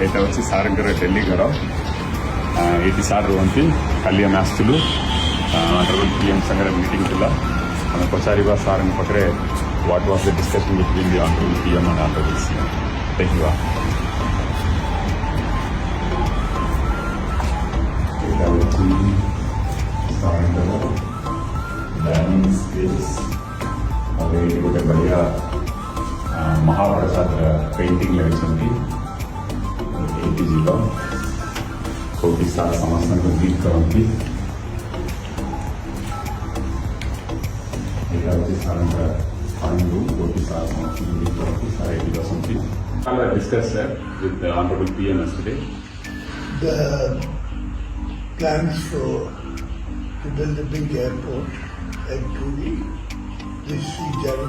ଏଇଟା ହେଉଛି ସାର୍ଙ୍କର ଡେଲି ଘର। ଏଇଠି ସାର୍ ରୁହନ୍ତି। କାଲି ଆମେ ଆସିଥିଲୁ ଅନରେବଲ୍ PM ସାଙ୍ଗରେ ମିଟିଂ ଥିଲା। ଆମେ ପଚାରିବା ସାର୍ଙ୍କ ପାଖରେ what was the discussion between the honourable PM and honourable CM। ଦେଖିବା। ଏଇଟା ହେଉଛି ସାର୍ଙ୍କର ଡାଇନିଂ ସ୍ପେସ୍। ଆଉ ଏଇଠି ଗୋଟେ ବଢ଼ିଆ ମହାପ୍ରସାଦ ପେଣ୍ଟିଂ ଲାଗିଛନ୍ତି। ଏଇଠି ଯିବ କୋଉଠି ସାର୍ ସମସ୍ତଙ୍କୁ ଗ୍ରିଟ୍ କରନ୍ତି। ଏଇଟା ହେଉଛି ସାର୍ଙ୍କର ଡ୍ରଇଂ ରୁମ୍ କୋଉଠି ସାର୍ ସମସ୍ତଙ୍କୁ ଗ୍ରିଟ୍ କରନ୍ତି। ସାର୍ ଏଇଠି ବସନ୍ତି। Discuss sir with the honorable PM yesterday. The plans for to build a big airport at Puri, this